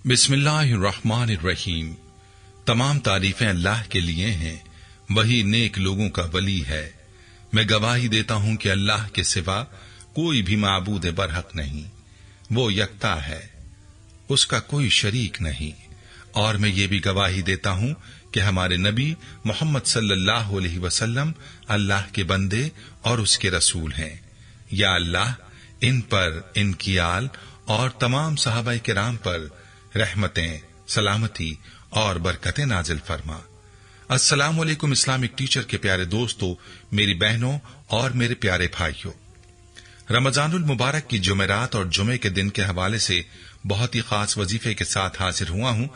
बिस्मिल्लाहिर्रहमानिर्रहीम। तमाम तारीफें अल्लाह के लिए हैं, वही नेक लोगों का वली है। मैं गवाही देता हूं कि अल्लाह के सिवा कोई भी माबूद बरहक नहीं, वो यकता है, उसका कोई शरीक नहीं। और मैं ये भी गवाही देता हूं कि हमारे नबी मोहम्मद सल्लल्लाहु अलैहि वसल्लम अल्लाह के बंदे और उसके रसूल हैं। या अल्लाह इन पर, इनकी आल और तमाम सहाबाए किराम पर रहमतें, सलामती और बरकतें नाजिल फरमा। अस्सलामु अलैकुम इस्लामिक टीचर के प्यारे दोस्तों, मेरी बहनों और मेरे प्यारे भाइयों, रमजानुल मुबारक की जुमेरात और जुमे के दिन के हवाले से बहुत ही खास वजीफे के साथ हाजिर हुआ हूं।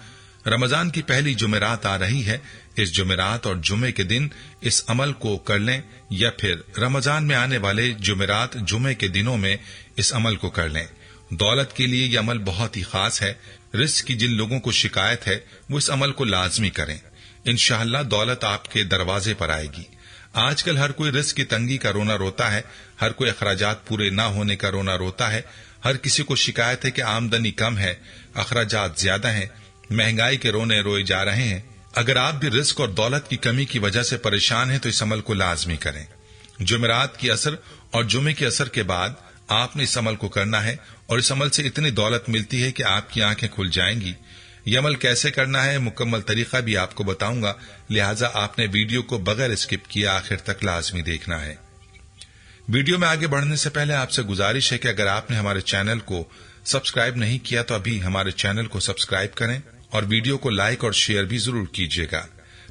रमजान की पहली जुमेरात आ रही है। इस जुमेरात और जुमे के दिन इस अमल को कर लें, या फिर रमजान में आने वाले जुमेरात जुमे के दिनों में इस अमल को कर लें। दौलत के लिए यह अमल बहुत ही खास है। रिस्क की जिन लोगों को शिकायत है वो इस अमल को लाजमी करें। इंशाअल्लाह दौलत आपके दरवाजे पर आएगी। आजकल हर कोई रिस्क की तंगी का रोना रोता है, हर कोई अखराजात पूरे ना होने का रोना रोता है। हर किसी को शिकायत है कि आमदनी कम है, अखराजात ज्यादा हैं, महंगाई के रोने रोए जा रहे हैं। अगर आप भी रिस्क और दौलत की कमी की वजह से परेशान हैं तो इस अमल को लाजमी करें। जुमेरात की असर और जुमे के असर के बाद आपने इस अमल को करना है, और इस अमल से इतनी दौलत मिलती है कि आपकी आंखें खुल जाएंगी। यह अमल कैसे करना है, मुकम्मल तरीका भी आपको बताऊंगा, लिहाजा आपने वीडियो को बगैर स्किप किए आखिर तक लाजमी देखना है। वीडियो में आगे बढ़ने से पहले आपसे गुजारिश है कि अगर आपने हमारे चैनल को सब्सक्राइब नहीं किया तो अभी हमारे चैनल को सब्सक्राइब करें और वीडियो को लाइक और शेयर भी जरूर कीजिएगा।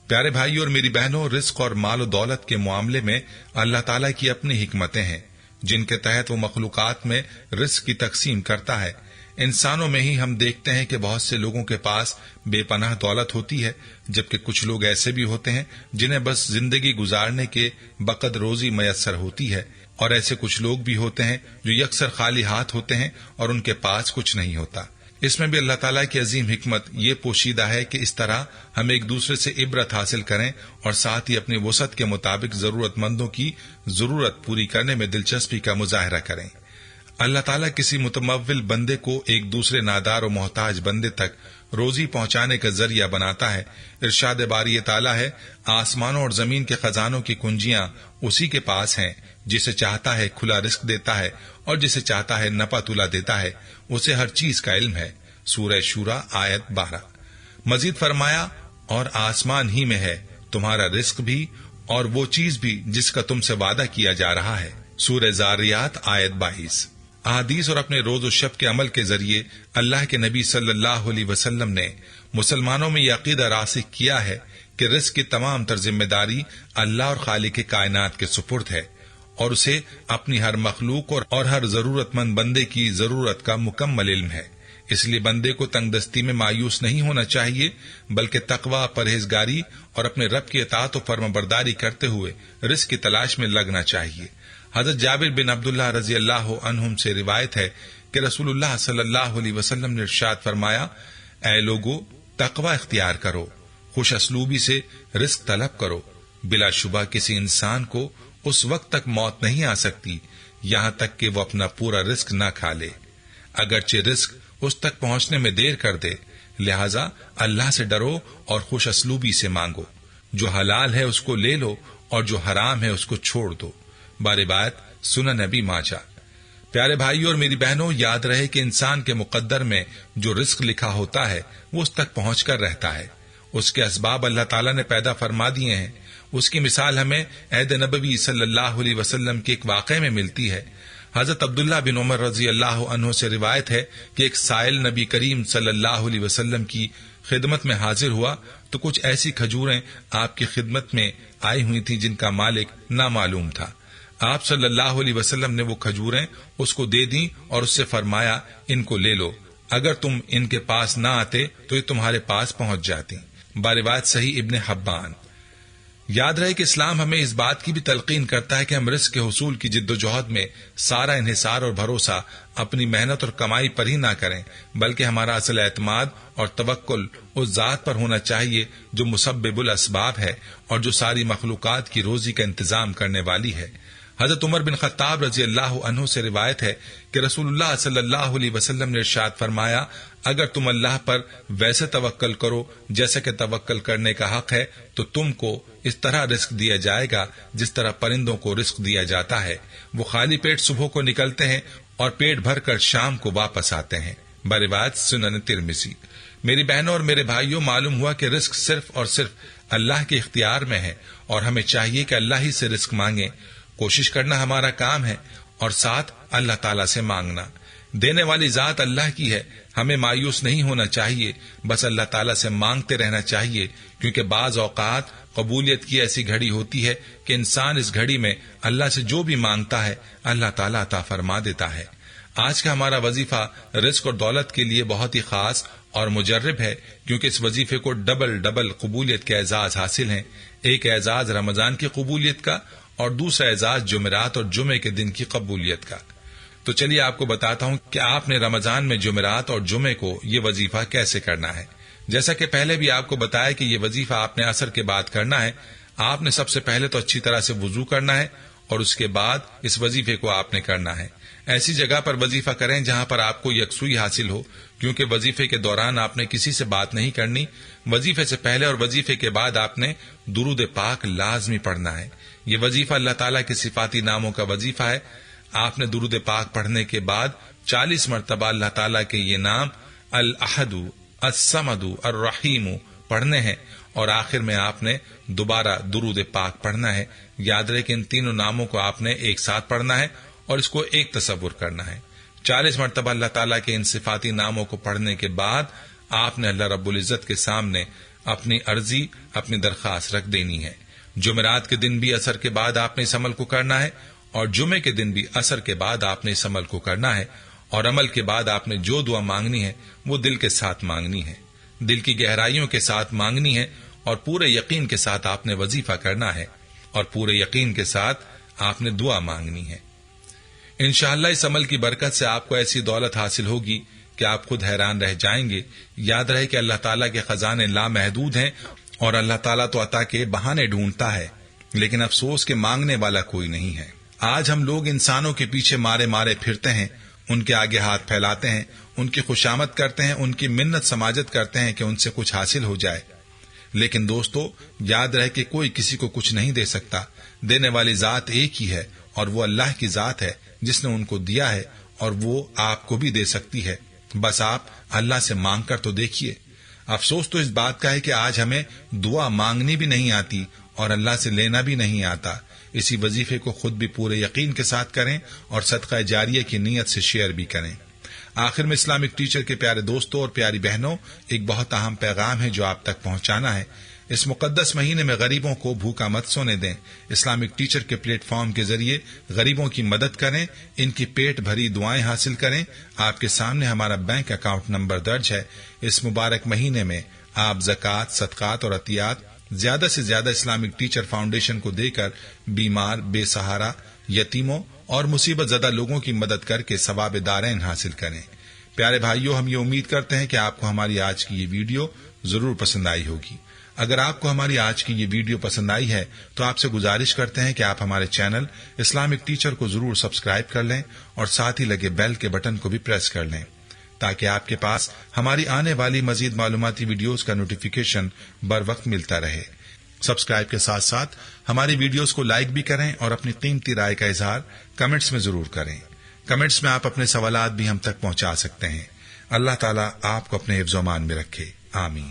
प्यारे भाइयों और मेरी बहनों, रिस्क और माल दौलत के मामले में अल्लाह ताला की अपनी हिकमतें हैं, जिनके तहत वो मखलूकात में रिस्क की तकसीम करता है। इंसानों में ही हम देखते हैं कि बहुत से लोगों के पास बेपनाह दौलत होती है, जबकि कुछ लोग ऐसे भी होते हैं जिन्हें बस जिंदगी गुजारने के बकद रोजी मयसर होती है, और ऐसे कुछ लोग भी होते हैं जो यकसर खाली हाथ होते हैं और उनके पास कुछ नहीं होता। इसमें भी अल्लाह ताला की अजीम हिकमत ये पोशीदा है कि इस तरह हम एक दूसरे से इबरत हासिल करें और साथ ही अपनी वसअत के मुताबिक जरूरतमंदों की जरूरत पूरी करने में दिलचस्पी का मुजाहरा करें। अल्लाह ताला किसी मुतमव्विल बंदे को एक दूसरे नादार और मोहताज बंदे तक रोजी पहुंचाने का जरिया बनाता है। इरशाद बारी ताला है, आसमानों और जमीन के खजानों की कुंजियां उसी के पास हैं, जिसे चाहता है खुला रिस्क देता है और जिसे चाहता है नपा तुला देता है, उसे हर चीज का इल्म है। सूरह शूरा आयत 12। मजीद फरमाया, और आसमान ही में है तुम्हारा रिस्क भी और वो चीज भी जिसका तुमसे वादा किया जा रहा है। सूरह ज़ारियात आयत 22। अहादीस और अपने रोज और शब के अमल के जरिए अल्लाह के नबी सल्लल्लाहु अलैहि वसल्लम ने मुसलमानों में यह अकीदा रासिख किया है कि रिस्क की तमाम तर जिम्मेदारी अल्लाह और खालिक के कायनात के सुपुर्द है, और उसे अपनी हर मखलूक और हर जरूरतमंद बंदे की जरूरत का मुकम्मल इल्म है। इसलिए बंदे को तंगदस्ती में मायूस नहीं होना चाहिए, बल्कि तकवा, परहेजगारी और अपने रब की इताअत और फर्माबरदारी करते हुए रिस्क की तलाश में लगना चाहिए। हजरत जाबिर बिन अब्दुल्लाह रजी अल्लाह अन्हुम से रिवायत है कि रसूलुल्लाह सल्लल्लाहु अलैहि वसल्लम ने इरशाद फरमाया, ऐ लोगो, तकवा इख्तियार करो, खुश असलूबी से रिस्क तलब करो। बिलाशुबा किसी इंसान को उस वक्त तक मौत नहीं आ सकती यहां तक कि वो अपना पूरा रिस्क न खा ले, अगरचे रिस्क उस तक पहुंचने में देर कर दे। लिहाजा अल्लाह से डरो और खुश असलूबी से मांगो। जो हलाल है उसको ले लो और जो हराम है उसको छोड़ दो। बारे बात सुनन नबी माजा। प्यारे भाइयों और मेरी बहनों, याद रहे कि इंसान के मुकद्दर में जो रिस्क लिखा होता है वो उस तक पहुंचकर रहता है। उसके असबाब अल्लाह ताला ने पैदा फरमा दिए हैं। उसकी मिसाल हमें अहद नबवी सल्लल्लाहु अलैहि वसल्लम के एक वाक़े में मिलती है। हजरत अब्दुल्ला बिन उमर रजी अल्लाह अन्हु से रिवायत है कि एक साइल नबी करीम सल्लल्लाहु अलैहि वसल्लम की खिदमत में हाजिर हुआ तो कुछ ऐसी खजूरें आपकी खिदमत में आई हुई थी जिनका मालिक नामालूम था। आप सल्लल्लाहु अलैहि वसल्लम ने वो खजूरें उसको दे दी और उससे फरमाया, इनको ले लो, अगर तुम इनके पास ना आते तो ये तुम्हारे पास पहुंच जाती। बारिवात सही इब्ने हब्बान। याद रहे कि इस्लाम हमें इस बात की भी तलकीन करता है कि हम रिस्क के हुसूल की जिद्दोजहद में सारा इन्हिसार और भरोसा अपनी मेहनत और कमाई पर ही ना करें, बल्कि हमारा असल एतमाद और तवक्कुल उस जात पर होना चाहिए जो मुसब्बिबुल असबाब है और जो सारी मखलूकात की रोजी का इंतजाम करने वाली है। हजरत उमर बिन खत्ताब रजी अल्लाह अन्हु से रिवायत है कि रसूलुल्लाह सल्लल्लाहु अलैहि वसल्लम ने इरशाद फरमाया, اگر تم اللہ پر ویسے توکل کرو جیسا کہ توکل کرنے کا حق ہے تو تم کو اس طرح رزق دیا جائے گا جس طرح پرندوں کو رزق دیا جاتا ہے۔ وہ خالی پیٹ صبح کو نکلتے ہیں اور پیٹ بھر کر شام کو واپس آتے ہیں۔ بروایت سنن ترمذی۔ میری بہنوں اور میرے بھائیوں، معلوم ہوا کہ رزق صرف اور صرف اللہ کے اختیار میں ہے اور ہمیں چاہیے کہ اللہ ہی سے رزق مانگیں۔ کوشش کرنا ہمارا کام ہے اور ساتھ اللہ تعالیٰ سے مانگنا۔ دینے والی ذات اللہ کی ہے، ہمیں مایوس نہیں ہونا چاہیے، بس اللہ تعالیٰ سے مانگتے رہنا چاہیے، کیونکہ بعض اوقات قبولیت کی ایسی گھڑی ہوتی ہے کہ انسان اس گھڑی میں اللہ سے جو بھی مانگتا ہے اللہ تعالیٰ عطا فرما دیتا ہے۔ آج کا ہمارا وظیفہ رزق اور دولت کے لیے بہت ہی خاص اور مجرب ہے، کیونکہ اس وظیفے کو ڈبل قبولیت کے اعزاز حاصل ہیں۔ ایک اعزاز رمضان کی قبولیت کا اور دوسرا اعزاز جمعرات اور جمعے کے دن کی قبولیت کا۔ تو چلیے آپ کو بتاتا ہوں کہ آپ نے رمضان میں جمعرات اور جمعے کو یہ وظیفہ کیسے کرنا ہے۔ جیسا کہ پہلے بھی آپ کو بتایا کہ یہ وظیفہ آپ نے عصر کے بعد کرنا ہے۔ آپ نے سب سے پہلے تو اچھی طرح سے وضو کرنا ہے اور اس کے بعد اس وظیفے کو آپ نے کرنا ہے۔ ایسی جگہ پر وظیفہ کریں جہاں پر آپ کو یکسوئی حاصل ہو، کیونکہ وظیفے کے دوران آپ نے کسی سے بات نہیں کرنی۔ وظیفے سے پہلے اور وظیفے کے بعد آپ نے درود پاک لازمی پڑھنا ہے۔ یہ وظیفہ اللہ تعالیٰ کے صفاتی ناموں کا وظیفہ ہے۔ آپ نے درود پاک پڑھنے کے بعد 40 مرتبہ اللہ تعالیٰ کے یہ نام الاحد، الصمد، الرحیم پڑھنے ہیں اور آخر میں آپ نے دوبارہ درود پاک پڑھنا ہے۔ یاد رہے کہ ان تینوں ناموں کو آپ نے ایک ساتھ پڑھنا ہے اور اس کو ایک تصور کرنا ہے۔ 40 مرتبہ اللہ تعالیٰ کے ان صفاتی ناموں کو پڑھنے کے بعد آپ نے اللہ رب العزت کے سامنے اپنی عرضی، اپنی درخواست رکھ دینی ہے۔ جمعرات کے دن بھی عصر کے بعد آپ نے اس عمل کو کرنا ہے اور جمعے کے دن بھی عصر کے بعد آپ نے اس عمل کو کرنا ہے، اور عمل کے بعد آپ نے جو دعا مانگنی ہے وہ دل کے ساتھ مانگنی ہے، دل کی گہرائیوں کے ساتھ مانگنی ہے، اور پورے یقین کے ساتھ آپ نے وظیفہ کرنا ہے اور پورے یقین کے ساتھ آپ نے دعا مانگنی ہے۔ انشاءاللہ اس عمل کی برکت سے آپ کو ایسی دولت حاصل ہوگی کہ آپ خود حیران رہ جائیں گے۔ یاد رہے کہ اللہ تعالیٰ کے خزانے لامحدود ہیں اور اللہ تعالیٰ تو عطا کے بہانے ڈھونڈتا ہے، لیکن افسوس کہ مانگنے والا کوئی نہیں ہے۔ آج ہم لوگ انسانوں کے پیچھے مارے پھرتے ہیں، ان کے آگے ہاتھ پھیلاتے ہیں، ان کی خوشامد کرتے ہیں، ان کی منت سماجت کرتے ہیں کہ ان سے کچھ حاصل ہو جائے۔ لیکن دوستو، یاد رہے کہ کوئی کسی کو کچھ نہیں دے سکتا۔ دینے والی ذات ایک ہی ہے اور وہ اللہ کی ذات ہے جس نے ان کو دیا ہے، اور وہ آپ کو بھی دے سکتی ہے، بس آپ اللہ سے مانگ کر تو دیکھیے۔ افسوس تو اس بات کا ہے کہ آج ہمیں دعا مانگنی بھی نہیں آتی اور اللہ سے لینا بھی نہیں آتا۔ اسی وظیفے کو خود بھی پورے یقین کے ساتھ کریں اور صدقہ جاریہ کی نیت سے شیئر بھی کریں۔ آخر میں اسلامک ٹیچر کے پیارے دوستوں اور پیاری بہنوں، ایک بہت اہم پیغام ہے جو آپ تک پہنچانا ہے۔ اس مقدس مہینے میں غریبوں کو بھوکا مت سونے دیں۔ اسلامک ٹیچر کے پلیٹ فارم کے ذریعے غریبوں کی مدد کریں، ان کی پیٹ بھری دعائیں حاصل کریں۔ آپ کے سامنے ہمارا بینک اکاؤنٹ نمبر درج ہے۔ اس مبارک مہینے میں آپ زکوٰۃ، صدقات اور عطیات زیادہ سے زیادہ اسلامک ٹیچر فاؤنڈیشن کو دے کر بیمار، بے سہارا، یتیموں اور مصیبت زدہ لوگوں کی مدد کر کے ثواب دارین حاصل کریں۔ پیارے بھائیوں، ہم یہ امید کرتے ہیں کہ آپ کو ہماری آج کی یہ ویڈیو ضرور پسند آئی ہوگی۔ اگر آپ کو ہماری آج کی یہ ویڈیو پسند آئی ہے تو آپ سے گزارش کرتے ہیں کہ آپ ہمارے چینل اسلامک ٹیچر کو ضرور سبسکرائب کر لیں اور ساتھ ہی لگے بیل کے بٹن کو بھی پریس کر لیں، تاکہ آپ کے پاس ہماری آنے والی مزید معلوماتی ویڈیوز کا نوٹیفیکیشن بر وقت ملتا رہے۔ سبسکرائب کے ساتھ ساتھ ہماری ویڈیوز کو لائک بھی کریں اور اپنی قیمتی رائے کا اظہار کمنٹس میں ضرور کریں۔ کمنٹس میں آپ اپنے سوالات بھی ہم تک پہنچا سکتے ہیں۔ اللہ تعالیٰ آپ کو اپنے حفظ و امان میں رکھے، آمین۔